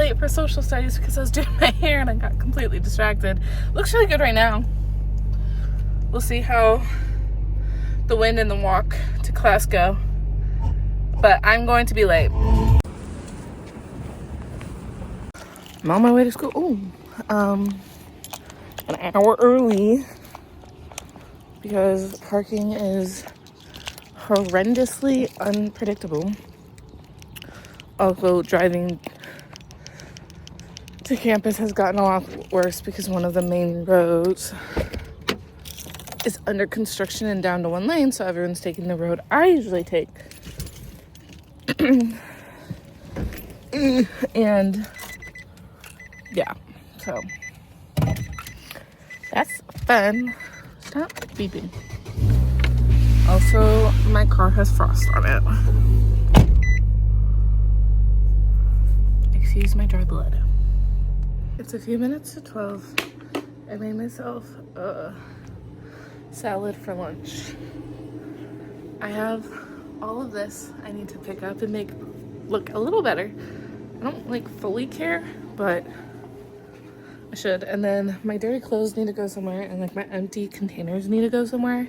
late for social studies because I was doing my hair and I got completely distracted. Looks really good right now. We'll see how the wind and the walk to class go. But I'm going to be late. I'm on my way to school. Ooh, an hour early because parking is horrendously unpredictable. Although driving to campus has gotten a lot worse because one of the main roads is under construction and down to one lane, so everyone's taking the road I usually take. And yeah, so that's fun. Stop beeping. Also, my car has frost on it. Excuse my dry blood. It's a few minutes to 12. I made myself a salad for lunch. I have all of this I need to pick up and make look a little better. I don't like fully care, but I should. And then my dirty clothes need to go somewhere, and like my empty containers need to go somewhere.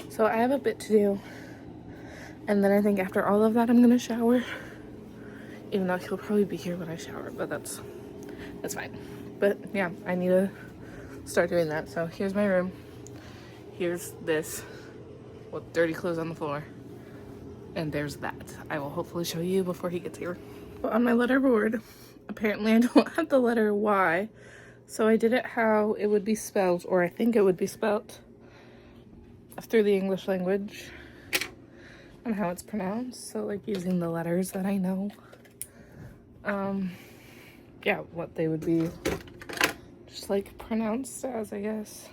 So I have a bit to do. And then I think after all of that, I'm gonna shower. Even though he'll probably be here when I shower, but that's fine. But yeah, I need to start doing that. So here's my room. Here's this with dirty clothes on the floor. And there's that. I will hopefully show you before he gets here. But on my letterboard, apparently I don't have the letter Y. So I did it how it would be spelled, or I think it would be spelled through the English language and how it's pronounced. So like using the letters that I know. Yeah, what they would be just like pronounced as, I guess.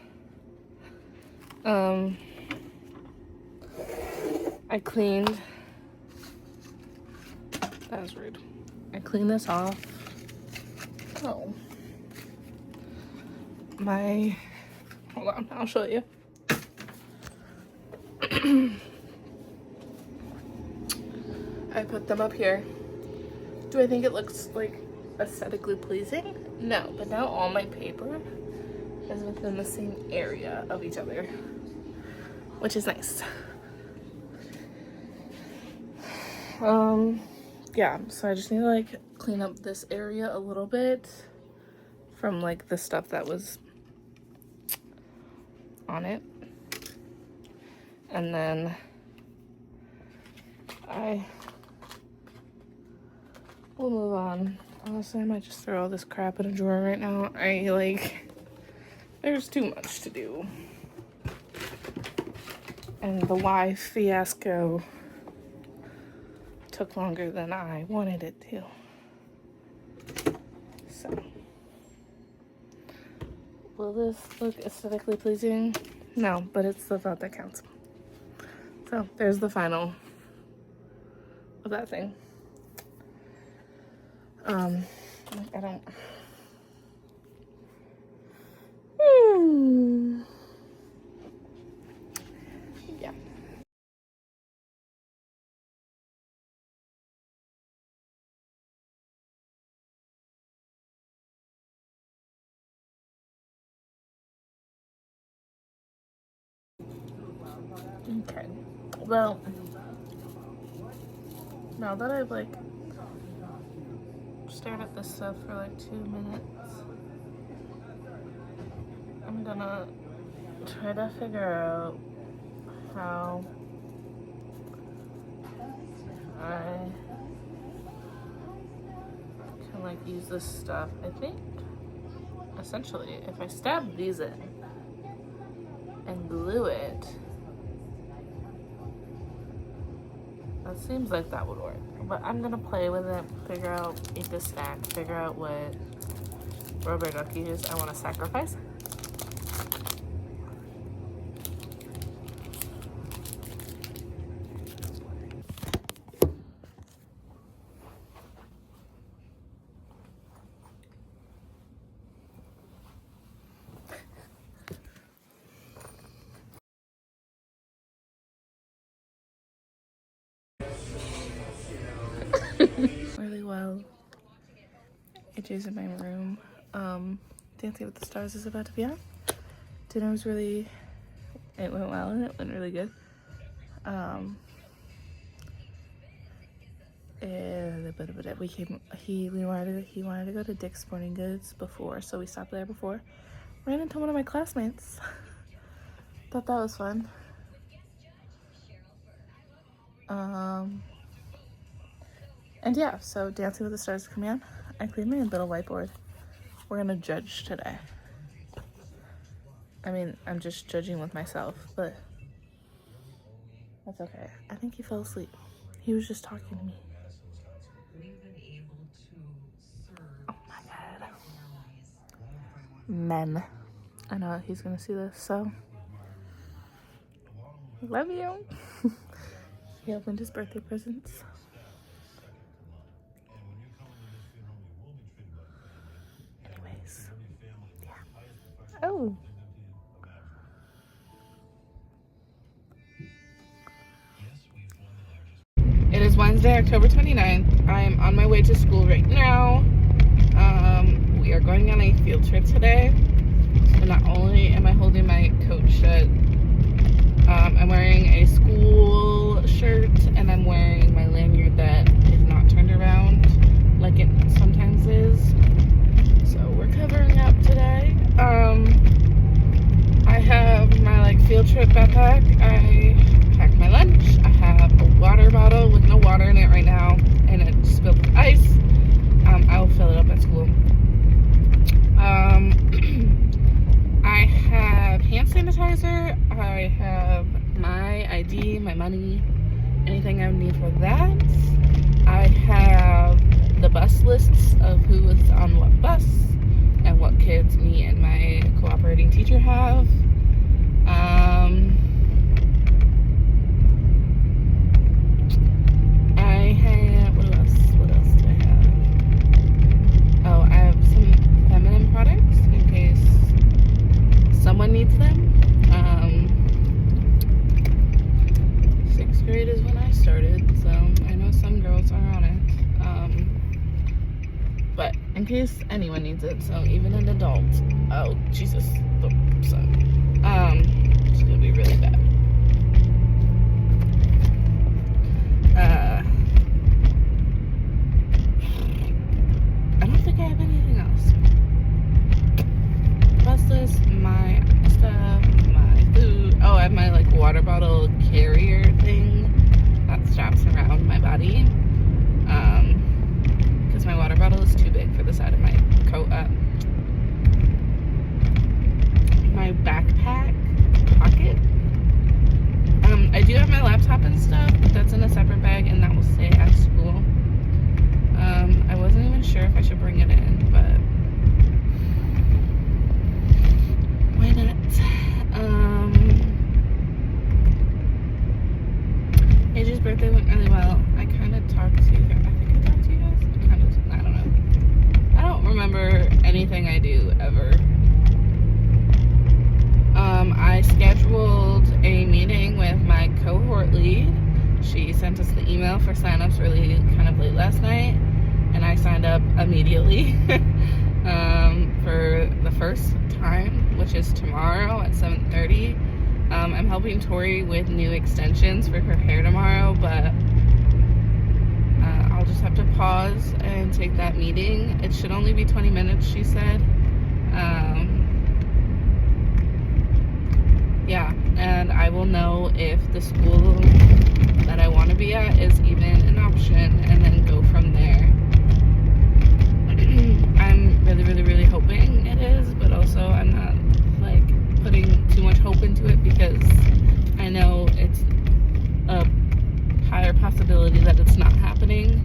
I cleaned, that was rude. I cleaned this off. Oh. Hold on, I'll show you. I put them up here. Do I think it looks like aesthetically pleasing? No, but now all my paper is within the same area of each other, which is nice. Yeah, so I just need to like clean up this area a little bit from like the stuff that was on it. And then I will move on. Honestly, I might just throw all this crap in a drawer right now. There's too much to do. And the Y fiasco took longer than I wanted it to. So, will this look aesthetically pleasing? No, but it's the thought that counts. So, there's the final of that thing. I don't... Yeah. Okay. Well, now that I've like stared at this stuff for like 2 minutes, I'm gonna try to figure out how I can like use this stuff. I think essentially if I stab these in and glue it, that seems like that would work. But I'm gonna play with it, figure out, eat this snack, figure out what rubber duckies I want to sacrifice. Really well. AJ's in my room. Dancing with the Stars is about to be on. Dinner was it went well and it went really good. He wanted to go to Dick's Sporting Goods before, so we stopped there before. Ran into one of my classmates. Thought that was fun. And yeah, so Dancing with the Stars is coming on. I cleaned my little whiteboard. We're gonna judge today. I mean, I'm just judging with myself, but that's okay. I think he fell asleep. He was just talking to me. Oh my god. Men. I know he's gonna see this, so love you. He opened his birthday presents. Anyways, yeah. Oh. It is Wednesday, October 29th. I am on my way to school right now. We are going on a field trip today. So not only am I holding my coat shut, I'm wearing a school shirt and I'm wearing my lanyard that is not turned around like it sometimes is. So we're covering up today. I have my field trip backpack. I packed my lunch. I have a water bottle with no water in it right now, and it spilled with ice. I will fill it up at school. I have hand sanitizer. I have my ID, my money, anything I would need for that. I have the bus lists of who is on what bus and what kids me and my cooperating teacher have. What else do I have? Oh, I have some feminine products in case someone needs them. 6th grade is when I started, so I know some girls are on it. But in case anyone needs it, so even an adult. Oh, Jesus. So, it's gonna be really bad. I don't think I have anything else. Bus list, my stuff, my food. Oh, I have my water bottle carrier thing that straps around my body. Because my water bottle is too big for the side of my coat. My backpack pocket. I do have my laptop and stuff, but that's in a separate bag, and that will stay at school. I wasn't even sure if I should bring it in, but why not? AJ's birthday went really well. I kind of talked to you guys. I think I talked to you guys. I don't know. I don't remember anything I do ever. I scheduled a meeting with my cohort lead. She sent us the email for signups really kind of late last night, and I signed up immediately for the first time, which is tomorrow at 7:30. I'm helping Tori with new extensions for her hair tomorrow, but I'll just have to pause and take that meeting. It should only be 20 minutes, she said. Yeah, and I will know if the school that I want to be at is even an option, and then go from there. I'm really, really, really hoping it is, but also I'm not putting too much hope into it because I know it's a higher possibility that it's not happening.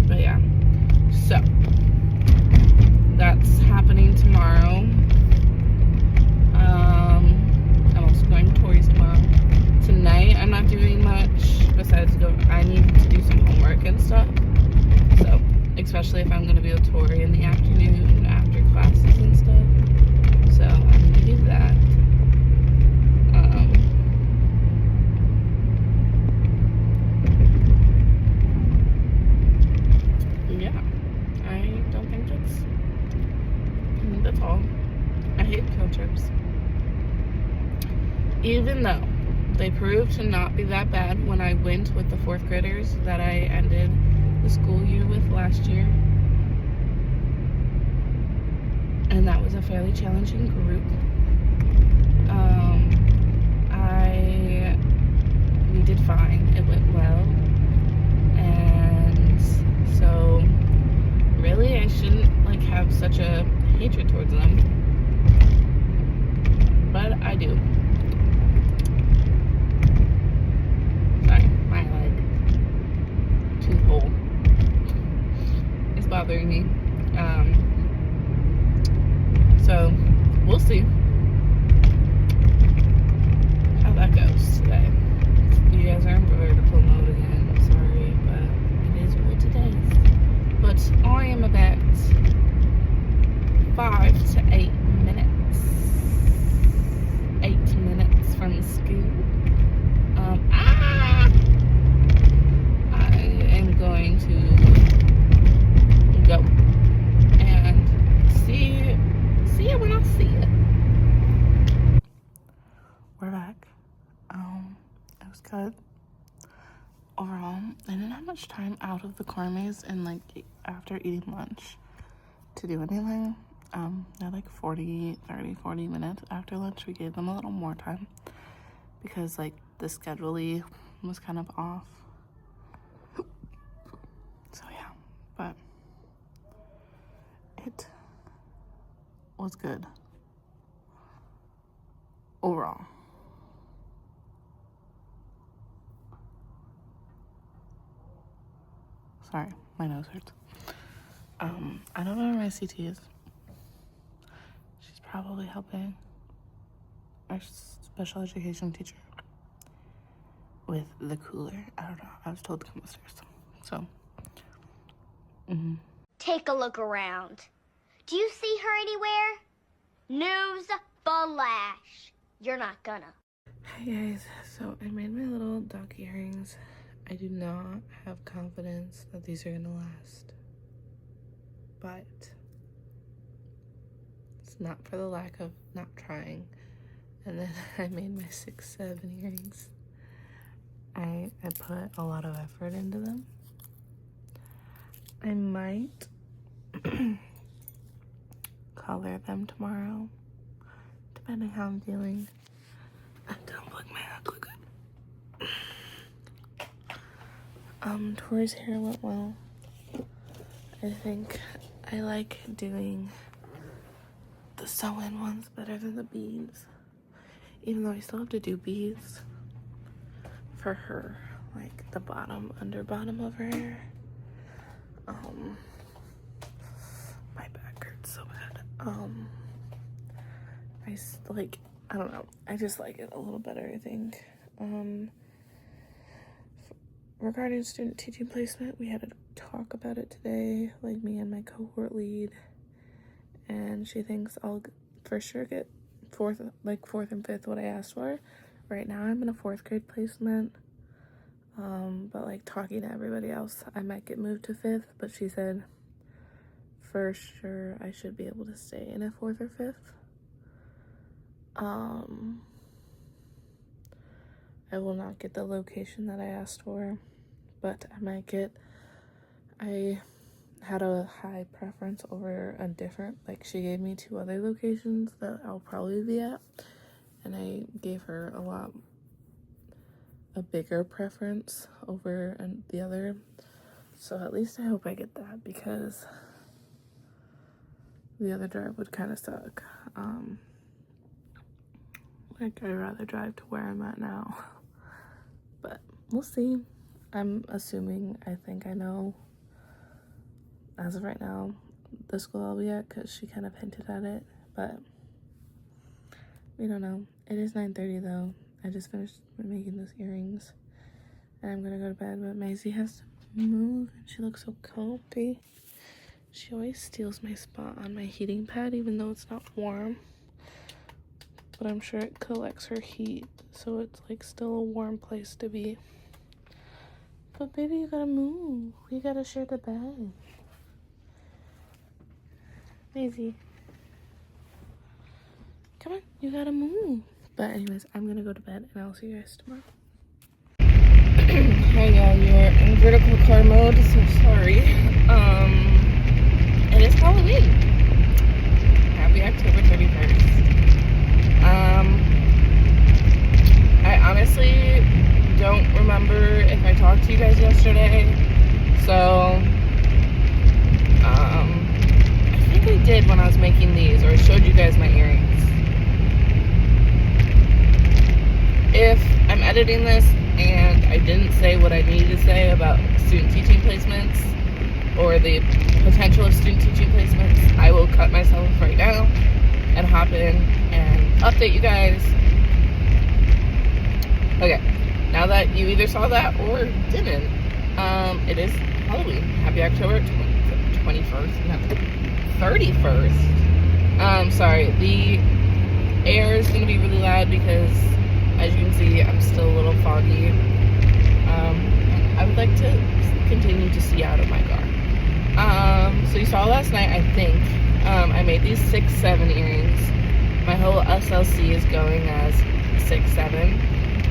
But yeah, so that's happening tomorrow. I'm also going to Tori's tomorrow. Tonight I'm not doing much besides I need to do some homework and stuff. So, especially if I'm going to be with Tori in the afternoon after classes and stuff. So, I'm going to do that. field trips. Even though they proved to not be that bad when I went with the 4th graders that I ended the school year with last year. And that was a fairly challenging group. We did fine. It went well. And so really I shouldn't like have such a hatred towards them. But I do. Sorry, my tooth hole is bothering me. So we'll see how that goes today. You guys are in vertical mode again. Sorry, but it is what it is. But I am about 5 to 8 minutes. 8 minutes from school. I am going to go and see it when I see it. We're back. It was good. Overall, I didn't have much time out of the car maze and like after eating lunch to do anything. They're like 40 minutes after lunch. We gave them a little more time because like the schedule was kind of off. So yeah, but it was good overall. Sorry, my nose hurts. I don't know where my CT is. She's probably helping our special education teacher with the cooler. I don't know. I was told to come upstairs. So, Take a look around. Do you see her anywhere? News flash. You're not gonna. Hi guys. So I made my little duck earrings. I do not have confidence that these are gonna last. But it's not for the lack of not trying. And then I made my 6-7 earrings. I put a lot of effort into them. I might color them tomorrow, depending how I'm feeling. I don't look my hair look good. Tori's hair went well. I think I like doing the sew-in ones better than the beads, even though I still have to do beads for her, like the under bottom of her hair. My back hurts so bad. I don't know, I just like it a little better, I think. Regarding student teaching placement, we had a talk about it today, like me and my cohort lead, and she thinks I'll for sure get fourth and 5th what I asked for. Right now I'm in a 4th grade placement, but like talking to everybody else, I might get moved to 5th, but she said for sure I should be able to stay in a 4th or 5th. I will not get the location that I asked for, but I had a high preference over a different, like she gave me 2 other locations that I'll probably be at, and I gave her a bigger preference over the other. So at least I hope I get that, because the other drive would kind of suck. Like I'd rather drive to where I'm at now. But we'll see. I'm assuming, I think I know as of right now the school I'll be at, because she kind of hinted at it, but we don't know. It is 9:30 though. I just finished making those earrings and I'm gonna go to bed, but Maisie has to move and she looks so comfy. She always steals my spot on my heating pad even though it's not warm, but I'm sure it collects her heat, so it's like still a warm place to be. But baby, you gotta move. We gotta share the bed. Maisie. Come on, you gotta move. But anyways, I'm gonna go to bed and I'll see you guys tomorrow. Hey y'all, you're in vertical car mode, so sorry. It is Halloween. Happy October 31st. I honestly don't remember if I talked to you guys yesterday, so I think I did when I was making these, or I showed you guys my earrings. If I'm editing this and I didn't say what I needed to say about student teaching placements or the potential of student teaching placements, I will cut myself right now and hop in and update you guys. Okay, now that you either saw that or didn't, it is Halloween. Happy October 21st, no, 31st. Sorry, the air is going to be really loud because, as you can see, I'm still a little foggy. And I would like to continue to see out of my car. So you saw last night, I think, I made these 6-7 earrings. My whole SLC is going as 6-7.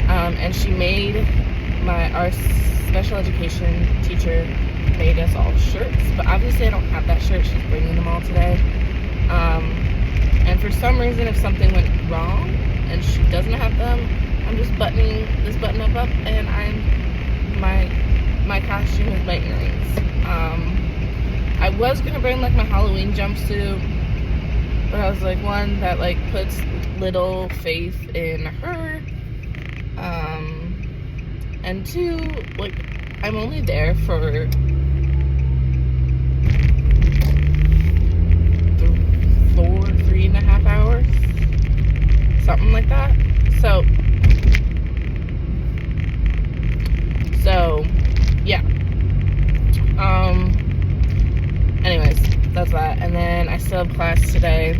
And she made our special education teacher made us all shirts, but obviously I don't have that shirt. She's bringing them all today. And for some reason, if something went wrong and she doesn't have them, I'm just buttoning this button up and my costume is my earrings. I was gonna bring like my Halloween jumpsuit, but I was like, one, that like puts little faith in her, and two, like, I'm only there for 3.5 hours, something like that. So yeah. Anyways, that's that. And then I still have class today.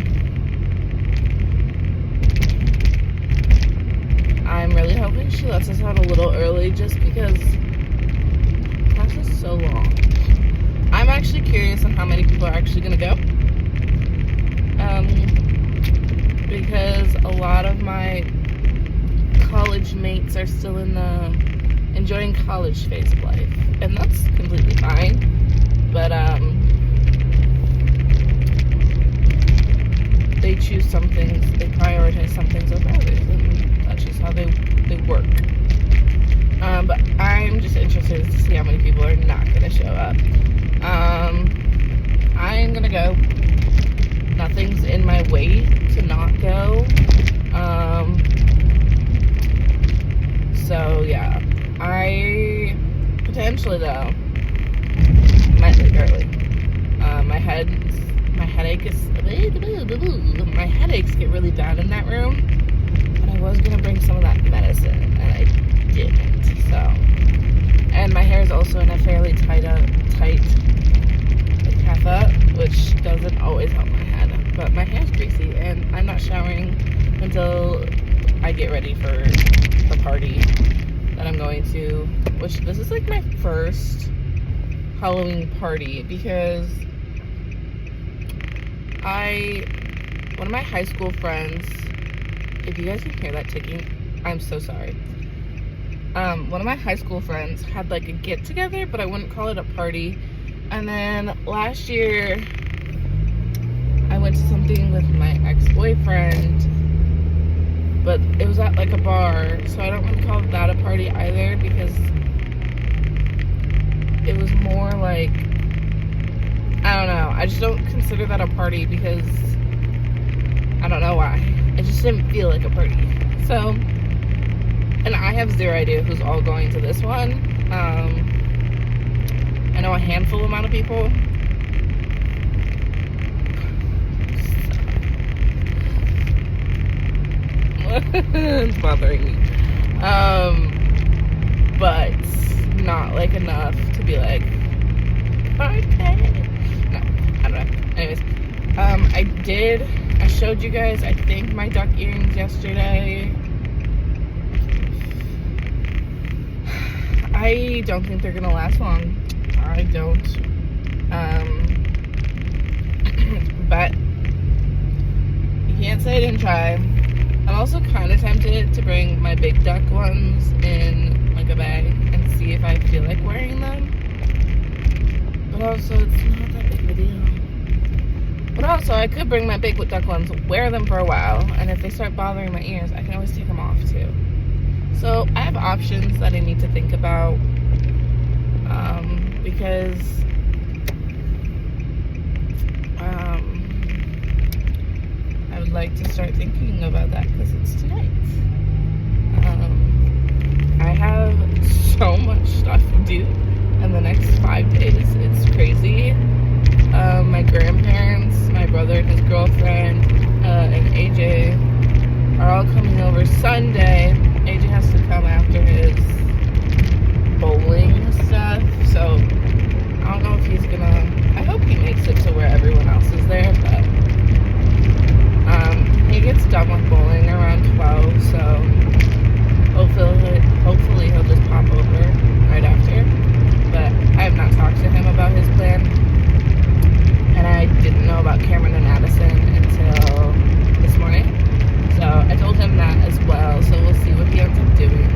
I'm really hoping she lets us out a little early just because class is so long. I'm actually curious on how many people are actually gonna go. Because a lot of my college mates are still in the enjoying college phase of life, and that's completely fine, but they choose some things, they prioritize some things over others, and that's just how they work. But I'm just interested to see how many people are not going to show up. I'm going to go. Nothing's in my way to not go. So yeah, I potentially though might leave early. My headaches get really bad in that room, and I was gonna bring some of that medicine and I didn't. So, and my hair is also in a fairly tight half up, which doesn't always help my head. But my hair's greasy, and I'm not showering until I get ready for the party that I'm going to, which this is like my first Halloween party because one of my high school friends, if you guys can hear that ticking, I'm so sorry. One of my high school friends had like a get together, but I wouldn't call it a party. And then last year I went to something with my ex-boyfriend, but it was at like a bar, so I don't want to call that a party either because it was more like, I don't know, I just don't consider that a party because I don't know why. It just didn't feel like a party. So, and I have zero idea who's all going to this one. I know a handful amount of people. It's bothering me. But not like enough to be like, okay. No, I don't know. Anyways, I showed you guys, I think, my duck earrings yesterday. I don't think they're gonna last long. I don't. But you can't say I didn't try. I'm also kind of tempted to bring my big duck ones in like a bag and see if I feel like wearing them. But also, it's not that big of a deal. But also, I could bring my big duck ones, wear them for a while, and if they start bothering my ears, I can always take them off too. So I have options that I need to think about, because I would like to start thinking about that because it's tonight. I have so much stuff to do in the next 5 days. It's crazy. My grandparents, my brother and his girlfriend, and AJ are all coming over Sunday. AJ has to come after his bowling stuff, so I don't know if he's gonna, I hope he makes it to where everyone else is there, but he gets done with bowling around 12, so hopefully he'll just pop over right after. But I have not talked to him about his plan, and I didn't know about Cameron and Addison until this morning, so I told him that as well, so we'll see what he ends up doing.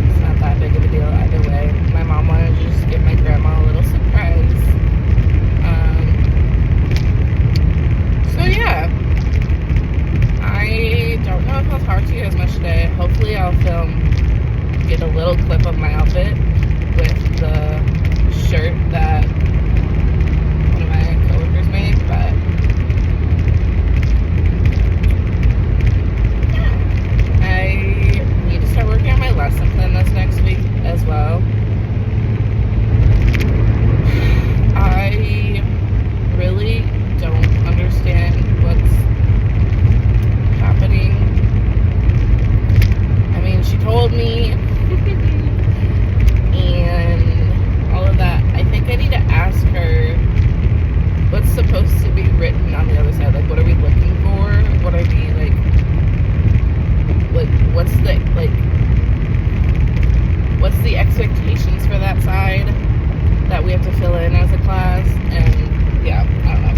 It's not that big of a deal either way. My mom wanted to just give my grandma a little surprise. So yeah, I don't know if I'll talk to you as much today. Hopefully I'll get a little clip of my outfit with the shirt that one of my coworkers made, but yeah, I need to start working on my lesson plan this next week as well. I really don't understand what's happening. I mean, she told me and all of that. I think I need to ask her what's supposed to be written on the other side. Like, what are we looking for? What are we, what's the expectations for that side that we have to fill in as a class? And yeah, I don't know.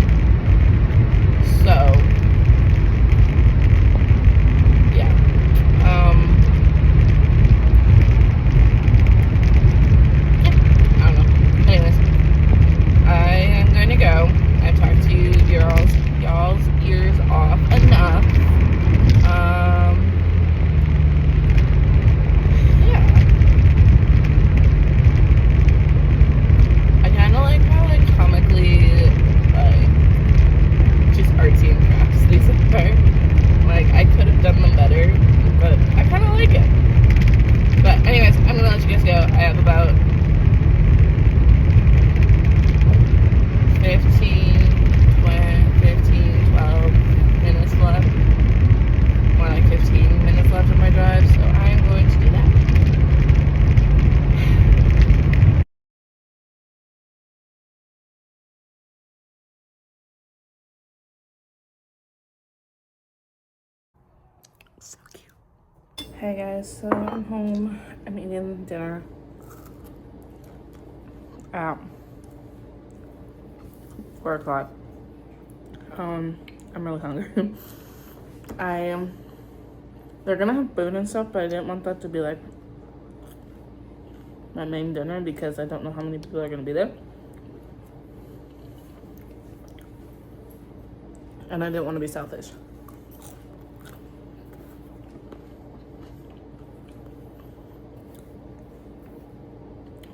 So yeah, I don't know. Anyways, I am going to go. I've talked to y'all's ears off enough. Yeah. I kind of like how comically just artsy and crafts these are. Like, I could have done them better, but I kind of like it. But anyways, I'm gonna let you guys go. I have about 12 minutes left. More like 15 minutes left of my drive, so I am going to do that. So cute. Hey guys, so I'm home. I'm eating dinner. At 4 o'clock. I'm really hungry. They're gonna have food and stuff, but I didn't want that to be like my main dinner because I don't know how many people are gonna be there. And I didn't want to be selfish.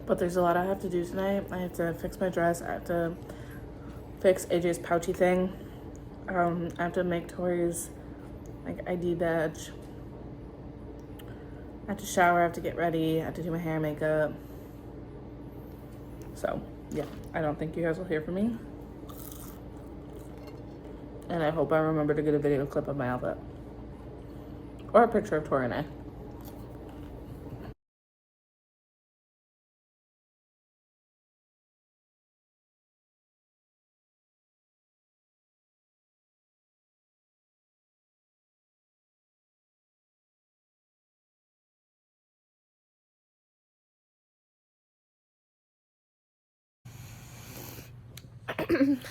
But there's a lot I have to do tonight. I have to fix my dress. I have to fix AJ's pouchy thing. I have to make Tori's ID badge. I have to shower. I have to get ready. I have to do my hair and makeup. So yeah, I don't think you guys will hear from me. And I hope I remember to get a video clip of my outfit. Or a picture of Tori and I.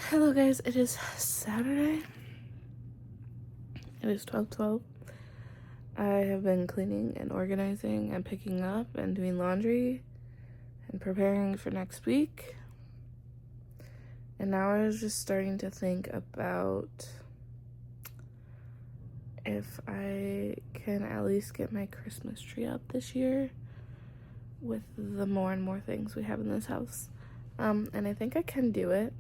Hello guys, it is Saturday. It is 12:12. I have been cleaning and organizing and picking up and doing laundry and preparing for next week. And now I was just starting to think about if I can at least get my Christmas tree up this year with the more and more things we have in this house. And I think I can do it.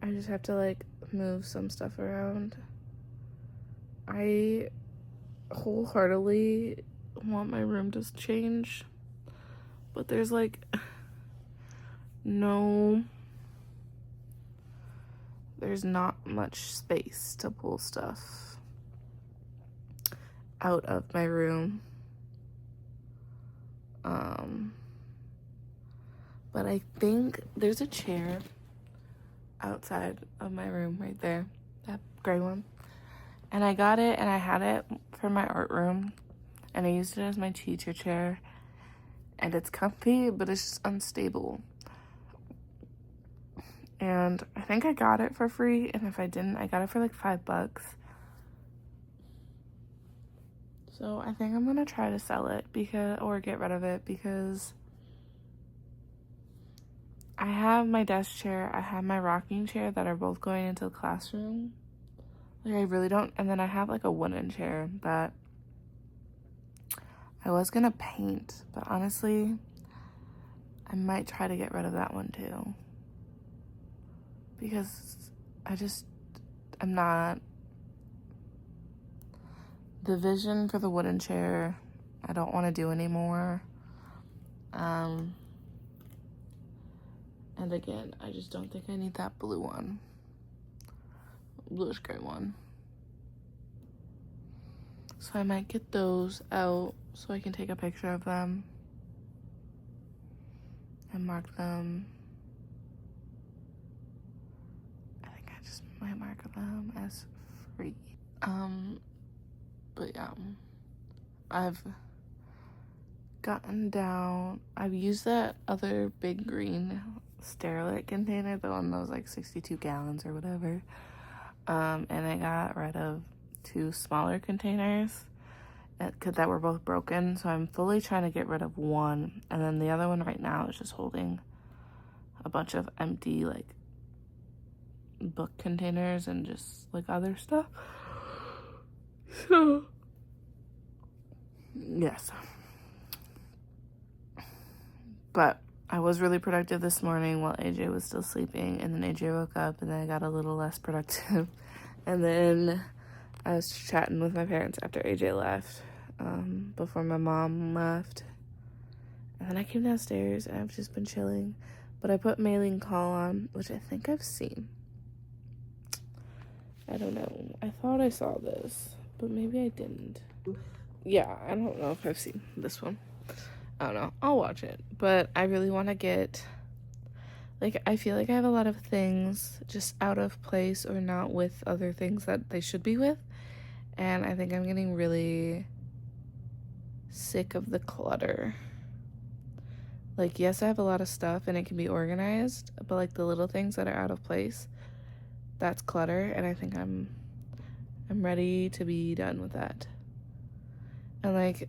I just have to like move some stuff around. I wholeheartedly want my room to change, but there's like there's not much space to pull stuff out of my room. But I think there's a chair outside of my room right there, that gray one. And I got it and I had it for my art room and I used it as my teacher chair, and it's comfy, but it's just unstable. And I think I got it for free, and if I didn't, I got it for like $5. So I think I'm gonna try to sell it or get rid of it, because I have my desk chair, I have my rocking chair that are both going into the classroom. Like I really don't, and then I have like a wooden chair that I was gonna paint, but honestly, I might try to get rid of that one too. Because I'm not, the vision for the wooden chair, I don't want to do anymore. And again, I just don't think I need that blue one. Bluish gray one. So I might get those out so I can take a picture of them and mark them. I think I just might mark them as free. But yeah, I've used that other big green Sterilite container, the one that was like 62 gallons or whatever. And I got rid of 2 smaller containers that were both broken. So I'm fully trying to get rid of one. And then the other one right now is just holding a bunch of empty like book containers and just like other stuff. So yes. But I was really productive this morning while AJ was still sleeping, and then AJ woke up, and then I got a little less productive. And then I was chatting with my parents after AJ left, before my mom left. And then I came downstairs, and I've just been chilling. But I put Mailing Call on, which I think I've seen. I don't know. I thought I saw this, but maybe I didn't. Yeah, I don't know if I've seen this one. I don't know. I'll watch it. But I really want to get, like, I feel like I have a lot of things just out of place or not with other things that they should be with. And I think I'm getting really sick of the clutter. Like, yes, I have a lot of stuff and it can be organized, but like the little things that are out of place, that's clutter. And I think I'm ready to be done with that. And like,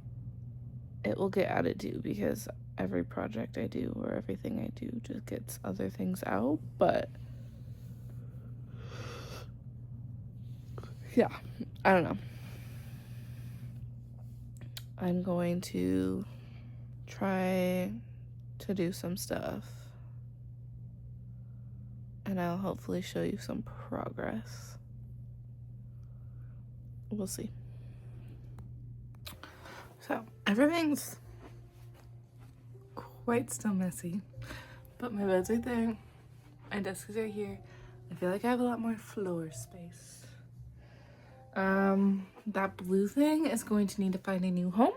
it will get added to, because every project I do or everything I do just gets other things out. But yeah, I don't know. I'm going to try to do some stuff, and I'll hopefully show you some progress. We'll see. So everything's quite still messy, but my bed's right there, my desk is right here. I feel like I have a lot more floor space. That blue thing is going to need to find a new home.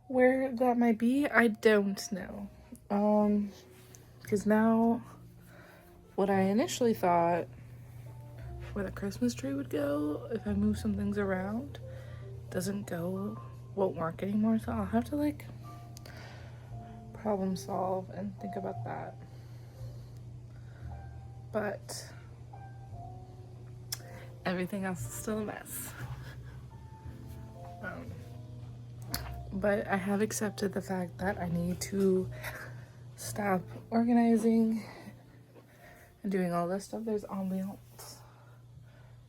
Where that might be, I don't know. Because now what I initially thought where the Christmas tree would go, if I move some things around, won't work anymore. So I'll have to like problem solve and think about that. But everything else is still a mess. But I have accepted the fact that I need to stop organizing and doing all this stuff. There's ambiance,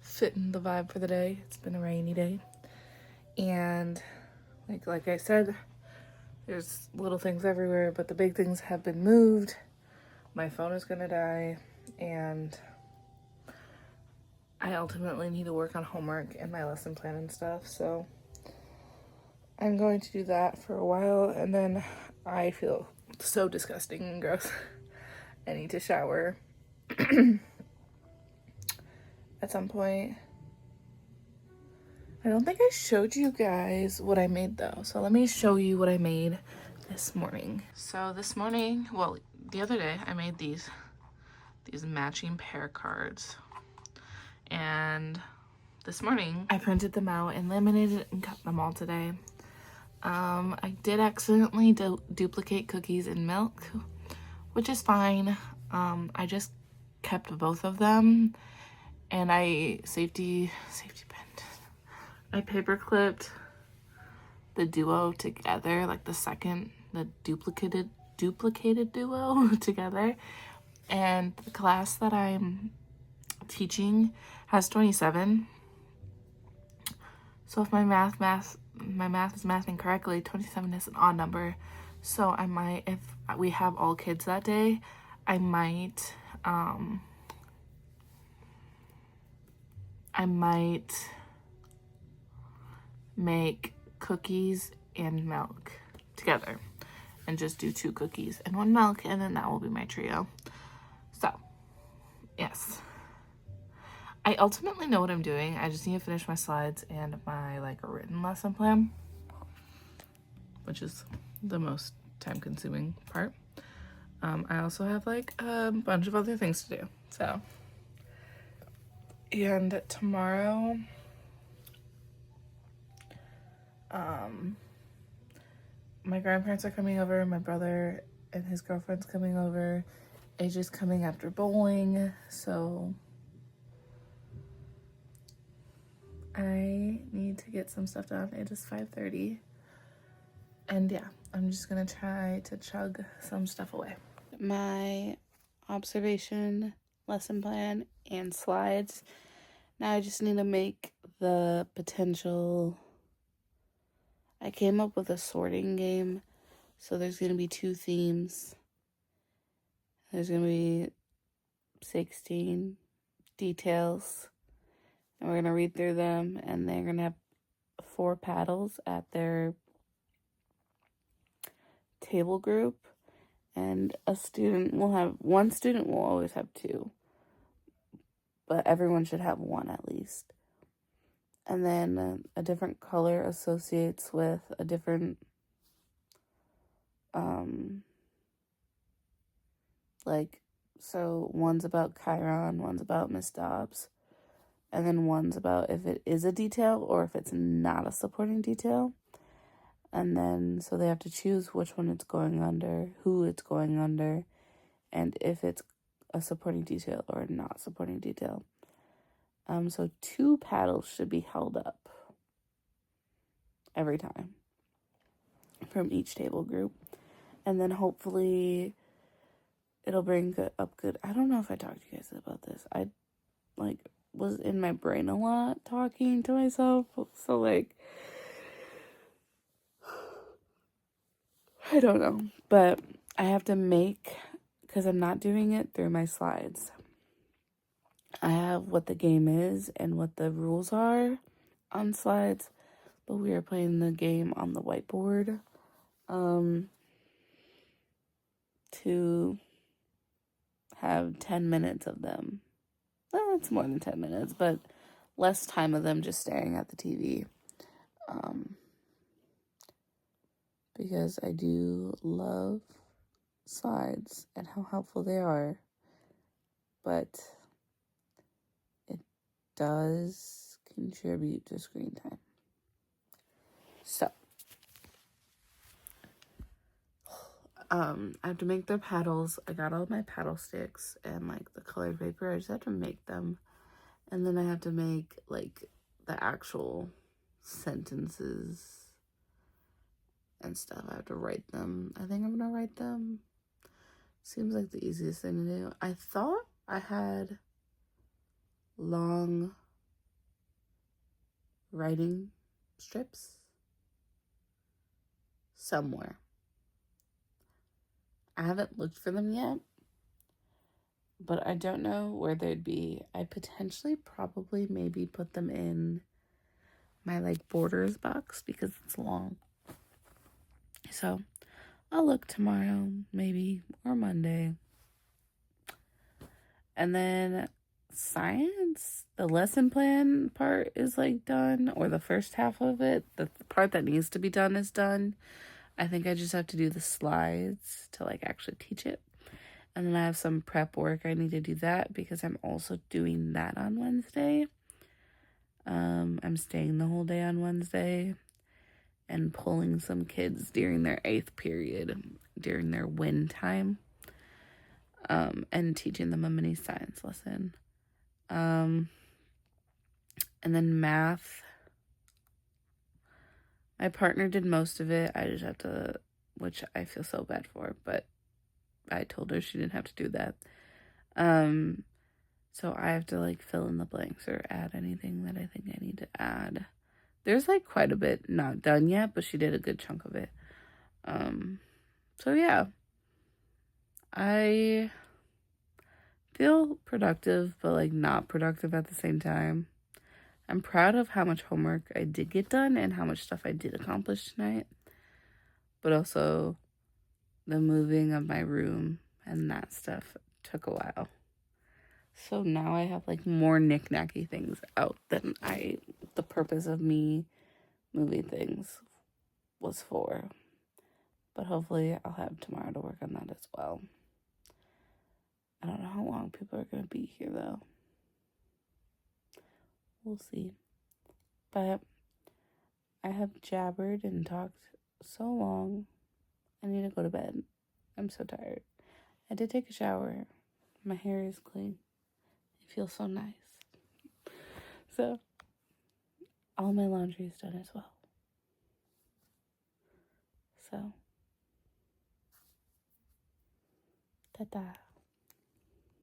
fitting the vibe for the day. It's been a rainy day, and like I said, there's little things everywhere, but the big things have been moved. My phone is gonna die, and I ultimately need to work on homework and my lesson plan and stuff, so I'm going to do that for a while, and then I feel so disgusting and gross. I need to shower at some point. I don't think I showed you guys what I made though, so let me show you what I made this morning. So this morning, well, the other day, I made these matching pair cards, and this morning I printed them out and laminated and cut them all today. I did accidentally duplicate cookies and milk, which is fine. I just kept both of them, and I safety pinned. I paper clipped the duo together, like the duplicated duo together. And the class that I'm teaching has 27. So if my math is mathing correctly, 27 is an odd number. So I might, if we have all kids that day, I might make cookies and milk together and just do 2 cookies and 1 milk, and then that will be my trio. So yes, I ultimately know what I'm doing. I just need to finish my slides and my written lesson plan, which is the most time consuming part. I also have a bunch of other things to do. So, and tomorrow, my grandparents are coming over, my brother and his girlfriend's coming over, AJ's coming after bowling, so I need to get some stuff done. It is 5:30, and yeah, I'm just gonna try to chug some stuff away. My observation, lesson plan, and slides. Now I just need to make the potential. I came up with a sorting game, so there's going to be 2 themes. There's going to be 16 details, and we're going to read through them, and they're going to have 4 paddles at their table group, and one student will always have 2, but everyone should have 1 at least. And then a different color associates with a different, so one's about Chiron, one's about Miss Dobbs, and then one's about if it is a detail or if it's not a supporting detail. And then, so they have to choose which one it's going under, who it's going under, and if it's a supporting detail or not supporting detail. So 2 paddles should be held up every time from each table group. And then hopefully it'll bring up good. I don't know if I talked to you guys about this. I was in my brain a lot talking to myself. So I don't know. But I have to make, because I'm not doing it through my slides. I have what the game is and what the rules are on slides, but we are playing the game on the whiteboard to have 10 minutes of them. Well, it's more than 10 minutes, but less time of them just staring at the TV. Because I do love slides and how helpful they are, but it does contribute to screen time. So, I have to make their paddles. I got all my paddle sticks and the colored paper. I just have to make them And then I have to make like the actual sentences and stuff. I have to write them. I think I'm gonna write them. Seems like the easiest thing to do. I thought I had long writing strips somewhere. I haven't looked for them yet, but I don't know where they'd be. I potentially probably maybe put them in my like borders box because it's long. So I'll look tomorrow maybe or Monday. And then science, the lesson plan part is like done, or the first half of it. The part that needs to be done is done. I think I just have to do the slides to like actually teach it. And then I have some prep work. I need to do that because I'm also doing that on Wednesday. I'm staying the whole day on Wednesday and pulling some kids during their 8th period, during their win time, and teaching them a mini science lesson. And then math. My partner did most of it. I just have to, which I feel so bad for, but I told her she didn't have to do that. So I have to like fill in the blanks or add anything that I think I need to add. There's like quite a bit not done yet, but she did a good chunk of it. So yeah, I feel productive, but like not productive at the same time. I'm proud of how much homework I did get done and how much stuff I did accomplish tonight. But also the moving of my room and that stuff took a while. So now I have like more knick-knacky things out than the purpose of me moving things was for. But hopefully I'll have tomorrow to work on that as well. I don't know how long people are going to be here though. We'll see. But I have jabbered and talked so long. I need to go to bed. I'm so tired. I did take a shower. My hair is clean. It feels so nice. So, all my laundry is done as well. So, ta-ta.